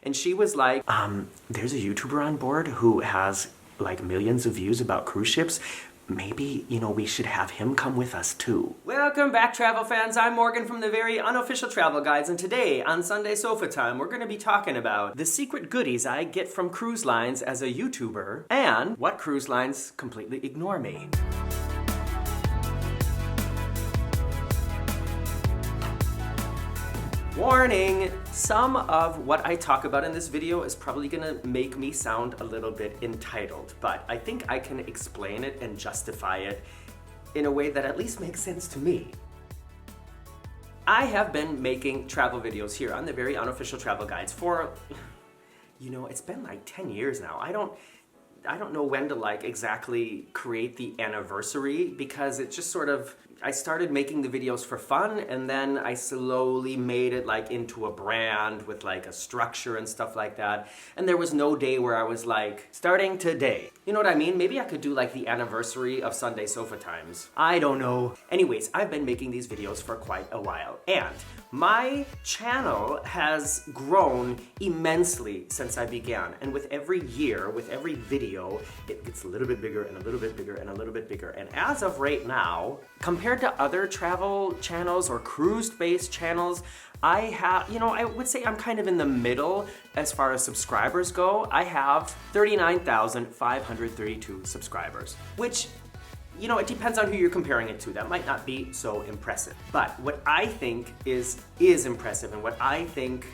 and she was like, there's a YouTuber on board who has like millions of views about cruise ships. Maybe, we should have him come with us too. Welcome back, travel fans. I'm Morgan from the very unofficial travel guides, and today on Sunday Sofatime, we're going to be talking about the secret goodies I get from cruise lines as a YouTuber and what cruise lines completely ignore me. Warning! Some of what I talk about in this video is probably gonna make me sound a little bit entitled, but I think I can explain it and justify it in a way that at least makes sense to me. I have been making travel videos here on the very unofficial travel guides for, it's been like 10 years now. I don't know when to like exactly create the anniversary because it just sort of, I started making the videos for fun and then I slowly made it like into a brand with like a structure and stuff like that. And there was no day where I was like, starting today. You know what I mean? Maybe I could do like the anniversary of Sunday Sofa Times. I don't know. Anyways, I've been making these videos for quite a while and my channel has grown immensely since I began. And with every year, with every video, it gets a little bit bigger and a little bit bigger and a little bit bigger. And as of right now, compared to other travel channels or cruise-based channels, I have, I would say I'm kind of in the middle as far as subscribers go. I have 39,532 subscribers, which, it depends on who you're comparing it to. That might not be so impressive. But what I think is impressive and what I think,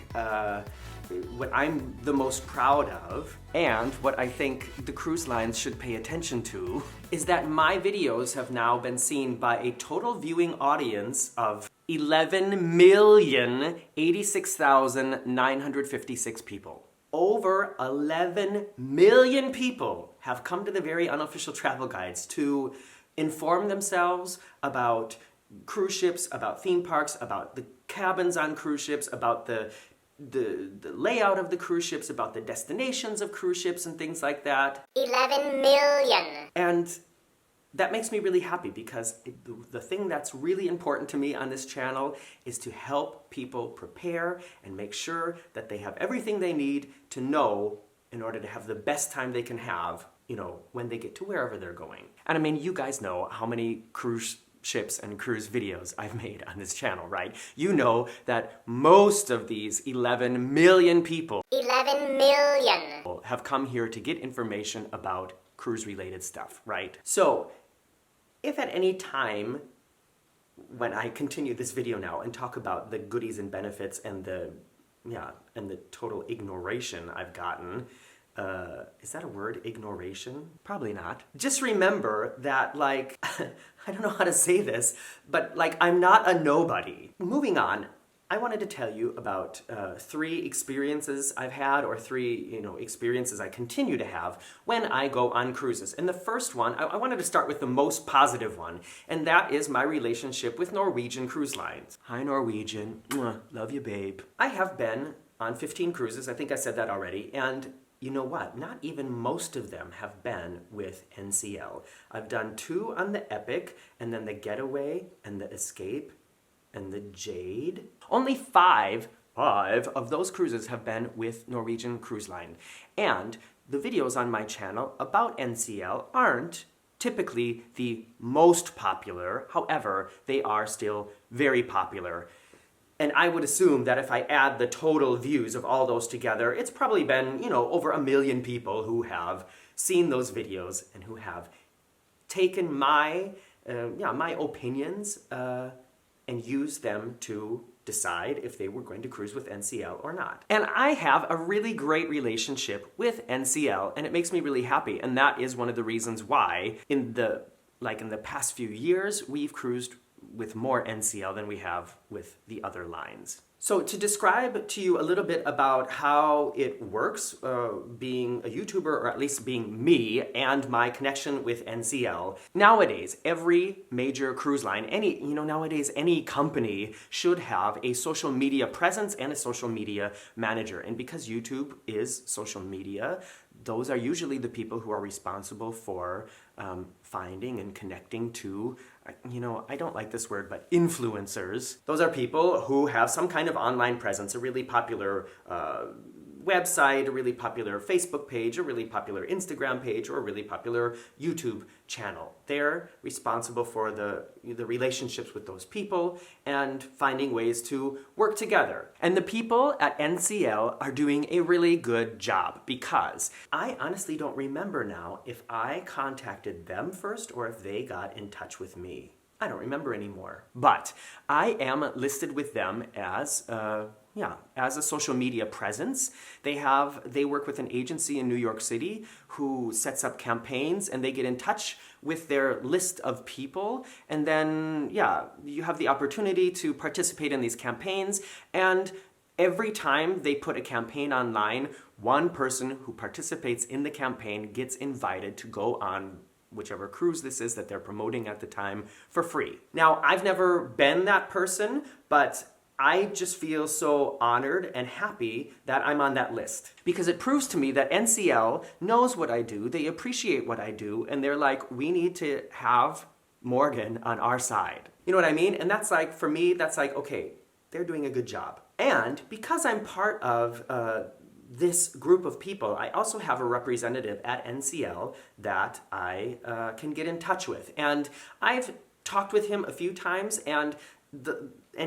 what I'm the most proud of, and what I think the cruise lines should pay attention to, is that my videos have now been seen by a total viewing audience of 11,086,956 people. Over 11 million people have come to the very unofficial travel guides to inform themselves about cruise ships, about theme parks, about the cabins on cruise ships, about the layout of the cruise ships, about the destinations of cruise ships and things like that. 11 million! And that makes me really happy because the thing that's really important to me on this channel is to help people prepare and make sure that they have everything they need to know in order to have the best time they can have, when they get to wherever they're going. And I mean, you guys know how many cruise ships and cruise videos I've made on this channel, right? You know that most of these 11 million people 11 million have come here to get information about cruise-related stuff, right? So, if at any time when I continue this video now and talk about the goodies and benefits and the total ignoration I've gotten, is that a word, ignoration? Probably not. Just remember that, like, I don't know how to say this, but like, I'm not a nobody. Moving on, I wanted to tell you about 3 experiences I've had, or 3, experiences I continue to have when I go on cruises. And the first one, I wanted to start with the most positive one, and that is my relationship with Norwegian Cruise Lines. Hi, Norwegian. Mwah. Love you, babe. I have been on 15 cruises, I think I said that already, and you know what? Not even most of them have been with NCL. I've done 2 on the Epic, and then the Getaway, and the Escape, and the Jade. Only 5 of those cruises have been with Norwegian Cruise Line. And the videos on my channel about NCL aren't typically the most popular. However, they are still very popular. And I would assume that if I add the total views of all those together, it's probably been, over 1 million people who have seen those videos and who have taken my opinions and used them to decide if they were going to cruise with NCL or not. And I have a really great relationship with NCL, and it makes me really happy. And that is one of the reasons why in the past few years, we've cruised with more NCL than we have with the other lines. So to describe to you a little bit about how it works, being a YouTuber, or at least being me, and my connection with NCL, nowadays, every major cruise line, nowadays any company should have a social media presence and a social media manager. And because YouTube is social media, those are usually the people who are responsible for finding and connecting to, I don't like this word, but influencers. Those are people who have some kind of online presence, a really popular website, a really popular Facebook page, a really popular Instagram page, or a really popular YouTube channel. They're responsible for the relationships with those people and finding ways to work together. And the people at NCL are doing a really good job, because I honestly don't remember now if I contacted them first or if they got in touch with me. I don't remember anymore. But I am listed with them as as a social media presence. They work with an agency in New York City who sets up campaigns, and they get in touch with their list of people, and then you have the opportunity to participate in these campaigns. And every time they put a campaign online, one person who participates in the campaign gets invited to go on whichever cruise this is that they're promoting at the time for free. Now, I've never been that person, but I just feel so honored and happy that I'm on that list, because it proves to me that NCL knows what I do, they appreciate what I do, and they're like, we need to have Morgan on our side. You know what I mean? And that's like, for me, that's like, okay, they're doing a good job. And because I'm part of this group of people, I also have a representative at NCL that I can get in touch with. And I've talked with him a few times, and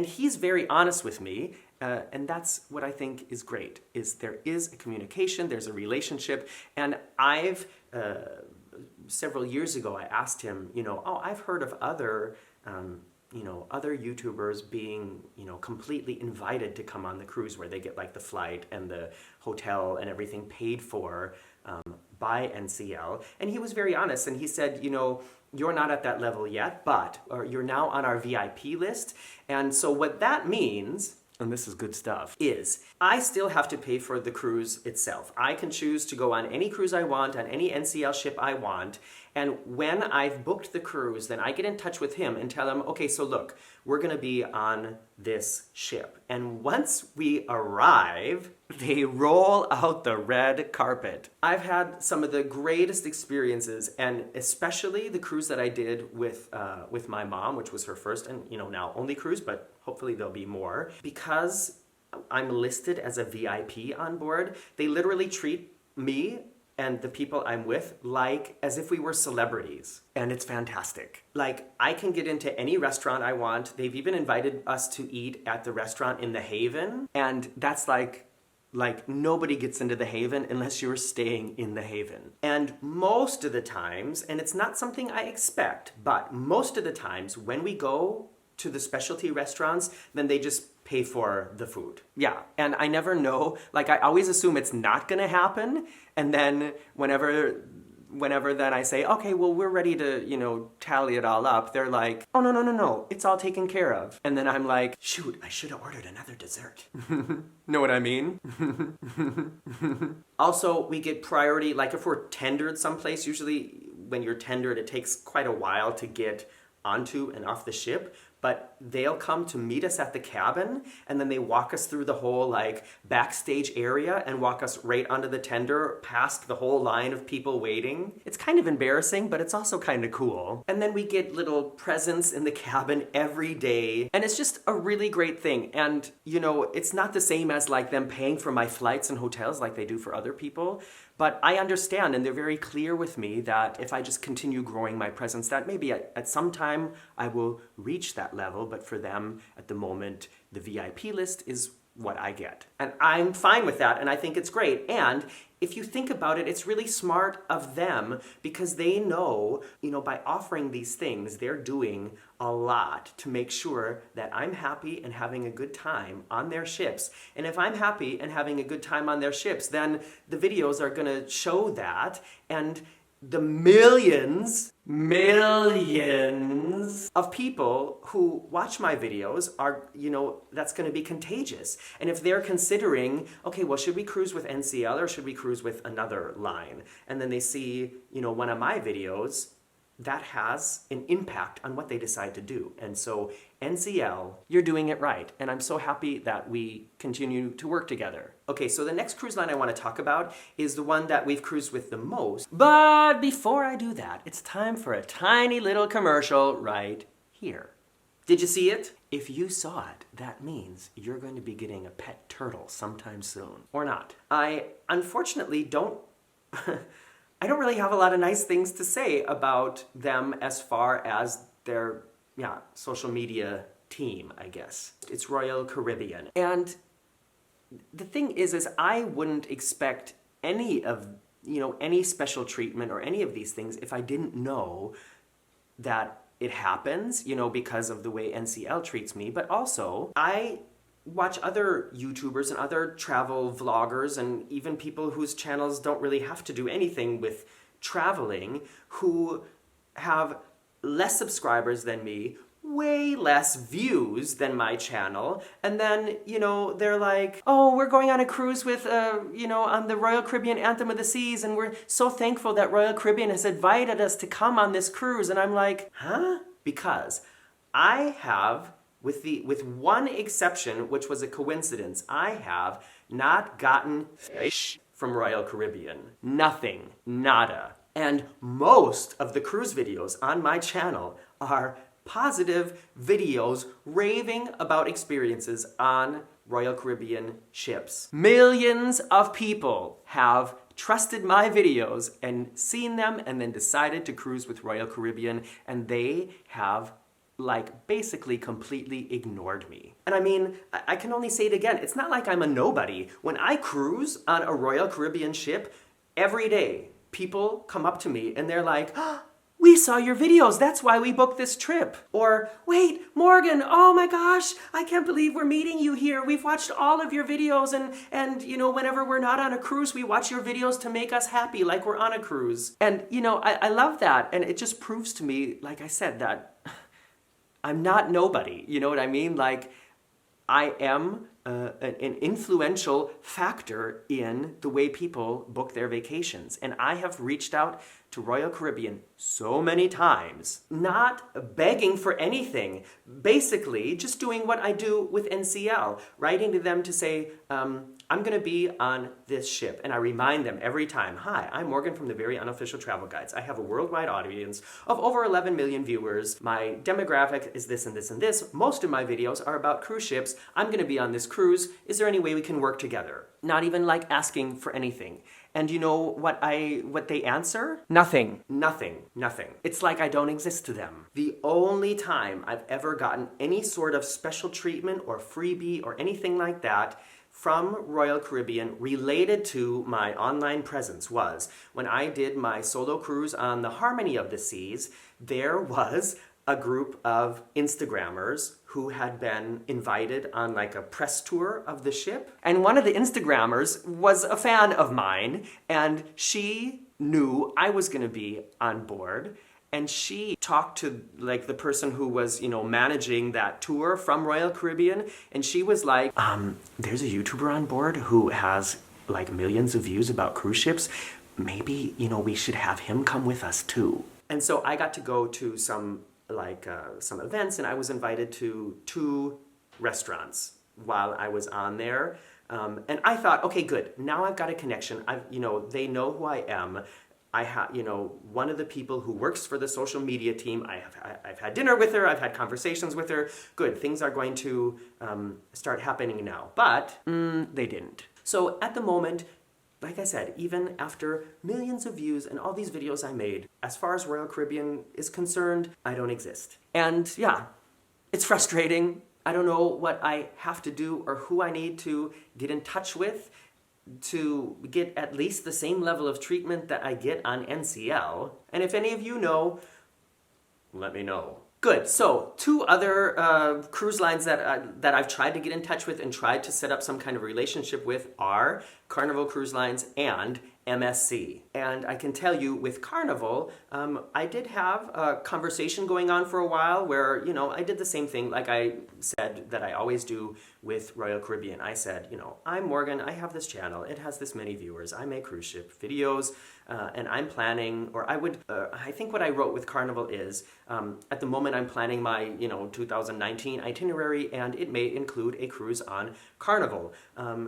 he's very honest with me, and that's what I think is great, is there is a communication, there's a relationship. And I've, several years ago, I asked him, I've heard of other other YouTubers being, completely invited to come on the cruise, where they get like the flight and the hotel and everything paid for by NCL. And he was very honest, and he said, you're not at that level yet, but you're now on our VIP list. And so what that means, and this is good stuff, is I still have to pay for the cruise itself. I can choose to go on any cruise I want, on any NCL ship I want. And when I've booked the cruise, then I get in touch with him and tell him, okay, so look, we're gonna be on this ship. And once we arrive, they roll out the red carpet. I've had some of the greatest experiences, and especially the cruise that I did with my mom, which was her first and now only cruise, but hopefully there'll be more. Because I'm listed as a VIP on board, they literally treat me and the people I'm with like as if we were celebrities. And it's fantastic. Like, I can get into any restaurant I want. They've even invited us to eat at the restaurant in the Haven. And that's like nobody gets into the Haven unless you're staying in the Haven. And most of the times, and it's not something I expect, but most of the times when we go to the specialty restaurants, then they just pay for the food. Yeah, and I never know, like, I always assume it's not gonna happen, and then whenever then I say, okay, well, we're ready to, tally it all up, they're like, oh, no, it's all taken care of. And then I'm like, shoot, I should have ordered another dessert. Know what I mean? Also, we get priority, like if we're tendered someplace, usually when you're tendered, it takes quite a while to get onto and off the ship. But they'll come to meet us at the cabin, and then they walk us through the whole backstage area and walk us right onto the tender, past the whole line of people waiting. It's kind of embarrassing, but it's also kind of cool. And then we get little presents in the cabin every day, and it's just a really great thing. And it's not the same as them paying for my flights and hotels like they do for other people. But I understand, and they're very clear with me that if I just continue growing my presence, that maybe at some time I will reach that level. But for them, at the moment, the VIP list is what I get. And I'm fine with that, and I think it's great. And if you think about it, it's really smart of them, because they know, by offering these things, they're doing a lot to make sure that I'm happy and having a good time on their ships. And if I'm happy and having a good time on their ships, then the videos are gonna show that, and the millions of people who watch my videos are, that's going to be contagious. And if they're considering, okay, well, should we cruise with NCL or should we cruise with another line? And then they see, one of my videos, that has an impact on what they decide to do. And so NCL, you're doing it right. And I'm so happy that we continue to work together. Okay, so the next cruise line I want to talk about is the one that we've cruised with the most. But before I do that, it's time for a tiny little commercial right here. Did you see it? If you saw it, that means you're going to be getting a pet turtle sometime soon. Or not. I unfortunately don't I don't really have a lot of nice things to say about them as far as their social media team, I guess. It's Royal Caribbean. And the thing is I wouldn't expect any special treatment or any of these things if I didn't know that it happens, because of the way NCL treats me. But also, I watch other YouTubers and other travel vloggers and even people whose channels don't really have to do anything with traveling, who have less subscribers than me, way less views than my channel, and then, they're like, oh, we're going on a cruise with, on the Royal Caribbean Anthem of the Seas, and we're so thankful that Royal Caribbean has invited us to come on this cruise. And I'm like, huh? Because I have, with one exception, which was a coincidence, I have not gotten fish from Royal Caribbean. Nothing. Nada. And most of the cruise videos on my channel are positive videos raving about experiences on Royal Caribbean ships. Millions of people have trusted my videos and seen them and then decided to cruise with Royal Caribbean, and they have basically completely ignored me. And I mean, I can only say it again, it's not like I'm a nobody. When I cruise on a Royal Caribbean ship, every day people come up to me and they're like, oh, we saw your videos, that's why we booked this trip. Or, wait, Morgan, oh my gosh, I can't believe we're meeting you here. We've watched all of your videos, and whenever we're not on a cruise, we watch your videos to make us happy, like we're on a cruise. And, I love that, and it just proves to me, like I said, that I'm not nobody, you know what I mean? I am an influential factor in the way people book their vacations. And I have reached out to Royal Caribbean so many times, not begging for anything, basically just doing what I do with NCL, writing to them to say, I'm going to be on this ship. And I remind them every time, hi, I'm Morgan from the Very Unofficial Travel Guides. I have a worldwide audience of over 11 million viewers. My demographic is this and this and this. Most of my videos are about cruise ships. I'm going to be on this cruise. Is there any way we can work together? Not even asking for anything. And you know what they answer? Nothing. It's like I don't exist to them. The only time I've ever gotten any sort of special treatment or freebie or anything like that from Royal Caribbean related to my online presence was when I did my solo cruise on the Harmony of the Seas. There was a group of Instagrammers who had been invited on a press tour of the ship. And one of the Instagrammers was a fan of mine, and she knew I was gonna be on board. And she talked to the person who was, managing that tour from Royal Caribbean. And she was like, there's a YouTuber on board who has millions of views about cruise ships. Maybe, we should have him come with us too. And so I got to go to some events, and I was invited to 2 restaurants while I was on there. And I thought, okay, good. Now I've got a connection. They know who I am. I have, one of the people who works for the social media team, I've had dinner with her, I've had conversations with her. Good, things are going to start happening now. But they didn't. So at the moment, like I said, even after millions of views and all these videos I made, as far as Royal Caribbean is concerned, I don't exist. And yeah, it's frustrating. I don't know what I have to do or who I need to get in touch with to get at least the same level of treatment that I get on NCL. And if any of you know, let me know. Good, so 2 other cruise lines that I've tried to get in touch with and tried to set up some kind of relationship with are Carnival Cruise Lines and MSC. And I can tell you with Carnival, I did have a conversation going on for a while where, I did the same thing like I said that I always do with Royal Caribbean. I said, I'm Morgan, I have this channel, it has this many viewers, I make cruise ship videos, and I'm planning, or I think what I wrote with Carnival is, at the moment I'm planning my, 2019 itinerary, and it may include a cruise on Carnival.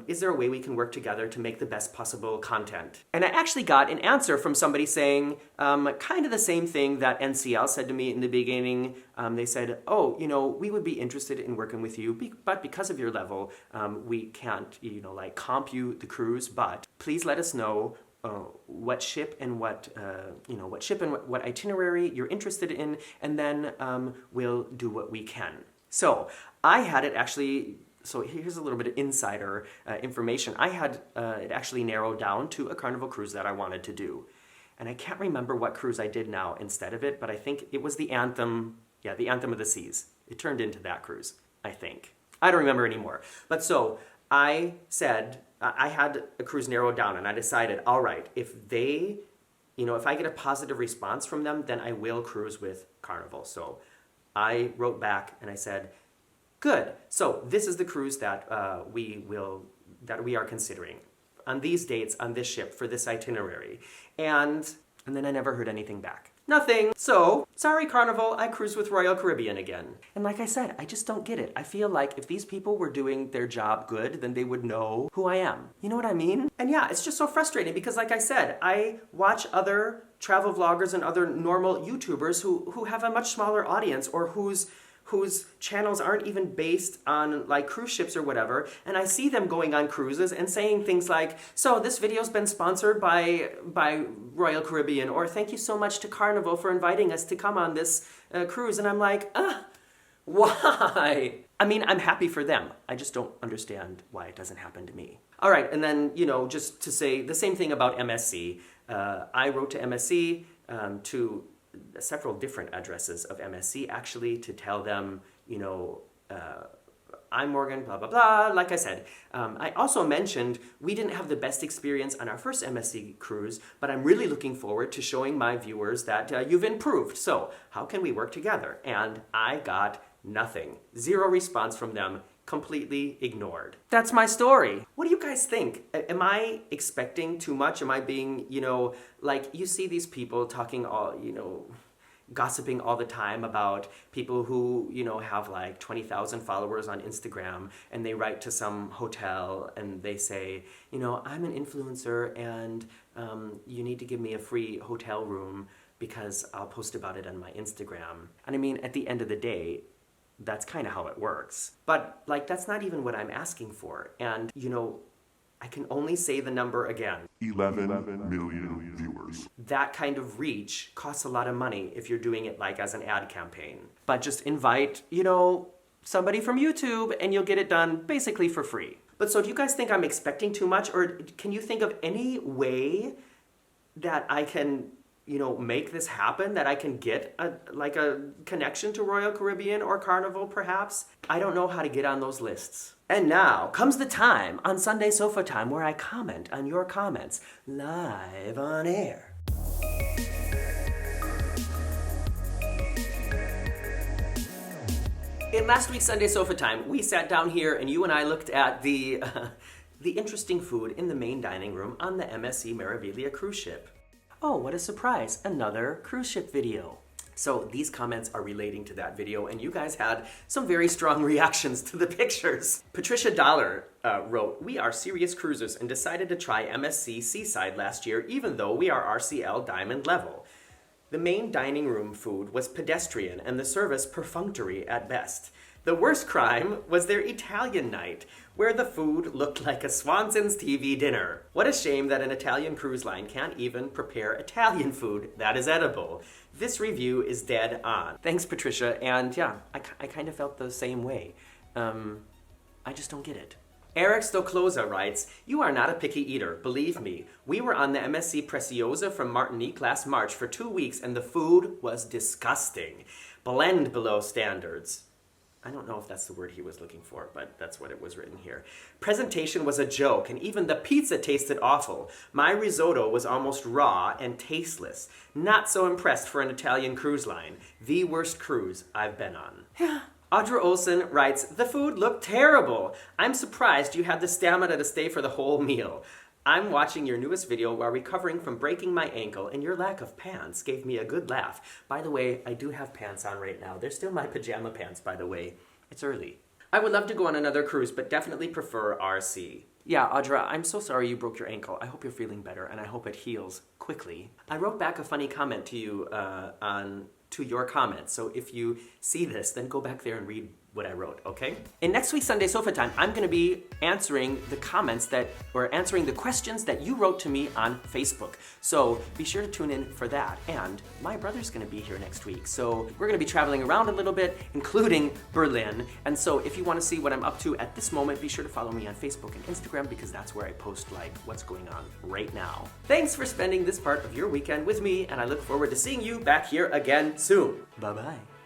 Is there a way we can work together to make the best possible content. And I actually got an answer from somebody saying kind of the same thing that NCL said to me in the beginning. They said, oh, we would be interested in working with you, but because of your level, we can't, comp you the cruise, but please let us know what ship and what itinerary you're interested in, and then we'll do what we can. So I had it actually, so here's a little bit of insider information. I had it actually narrowed down to a Carnival cruise that I wanted to do. And I can't remember what cruise I did now instead of it, but I think it was the Anthem, the Anthem of the Seas. It turned into that cruise, I think. I don't remember anymore. But so I said, I had a cruise narrowed down, and I decided, all right, if I get a positive response from them, then I will cruise with Carnival. So I wrote back and I said, good. So this is the cruise that we are considering on these dates on this ship for this itinerary. And then I never heard anything back. Nothing. So, sorry Carnival, I cruise with Royal Caribbean again. And like I said, I just don't get it. I feel like if these people were doing their job good, then they would know who I am. You know what I mean? And yeah, it's just so frustrating because like I said, I watch other travel vloggers and other normal YouTubers who have a much smaller audience or whose channels aren't even based on like cruise ships or whatever, and I see them going on cruises and saying things like, so this video's been sponsored by Royal Caribbean, or thank you so much to Carnival for inviting us to come on this cruise, and I'm like, why? I mean, I'm happy for them. I just don't understand why it doesn't happen to me. All right, and then, just to say the same thing about MSC. I wrote to MSC to several different addresses of MSC actually to tell them, I'm Morgan, blah, blah, blah. Like I said, I also mentioned we didn't have the best experience on our first MSC cruise, but I'm really looking forward to showing my viewers that you've improved. So how can we work together? And I got nothing. Zero response from them. Completely ignored. That's my story. What do you guys think? Am I expecting too much? Am I being, like you see these people talking all, gossiping all the time about people who, have like 20,000 followers on Instagram, and they write to some hotel and they say, I'm an influencer and you need to give me a free hotel room because I'll post about it on my Instagram. And I mean, at the end of the day, that's kind of how it works. But like, that's not even what I'm asking for. And I can only say the number again. 11 million viewers. That kind of reach costs a lot of money if you're doing it like as an ad campaign. But just invite, somebody from YouTube and you'll get it done basically for free. But so do you guys think I'm expecting too much, or can you think of any way that I can make this happen, that I can get a connection to Royal Caribbean or Carnival perhaps? I don't know how to get on those lists. And now comes the time on Sunday Sofatime where I comment on your comments live on air. In last week's Sunday Sofatime, we sat down here and you and I looked at the interesting food in the main dining room on the MSC Meraviglia cruise ship. Oh, what a surprise, another cruise ship video. So these comments are relating to that video, and you guys had some very strong reactions to the pictures. Patricia Dollar wrote, we are serious cruisers and decided to try MSC Seaside last year, even though we are RCL Diamond level. The main dining room food was pedestrian and the service perfunctory at best. The worst crime was their Italian night, where the food looked like a Swanson's TV dinner. What a shame that an Italian cruise line can't even prepare Italian food that is edible. This review is dead on. Thanks, Patricia, and yeah, I kind of felt the same way. I just don't get it. Eric Stokloza writes, you are not a picky eater, believe me. We were on the MSC Preciosa from Martinique last March for 2 weeks and the food was disgusting. Blend below standards. I don't know if that's the word he was looking for, but that's what it was written here. Presentation was a joke, and even the pizza tasted awful. My risotto was almost raw and tasteless. Not so impressed for an Italian cruise line. The worst cruise I've been on. Audra Olson writes, the food looked terrible. I'm surprised you had the stamina to stay for the whole meal. I'm watching your newest video while recovering from breaking my ankle, and your lack of pants gave me a good laugh. By the way, I do have pants on right now. They're still my pajama pants, by the way. It's early. I would love to go on another cruise, but definitely prefer RC. Yeah, Audra, I'm so sorry you broke your ankle. I hope you're feeling better, and I hope it heals quickly. I wrote back a funny comment to you to your comments, so if you see this, then go back there and read what I wrote, okay? In next week's Sunday Sofa Time, I'm gonna be answering the answering the questions that you wrote to me on Facebook. So be sure to tune in for that. And my brother's gonna be here next week. So we're gonna be traveling around a little bit, including Berlin. And so if you wanna see what I'm up to at this moment, be sure to follow me on Facebook and Instagram because that's where I post like what's going on right now. Thanks for spending this part of your weekend with me, and I look forward to seeing you back here again soon. Bye-bye.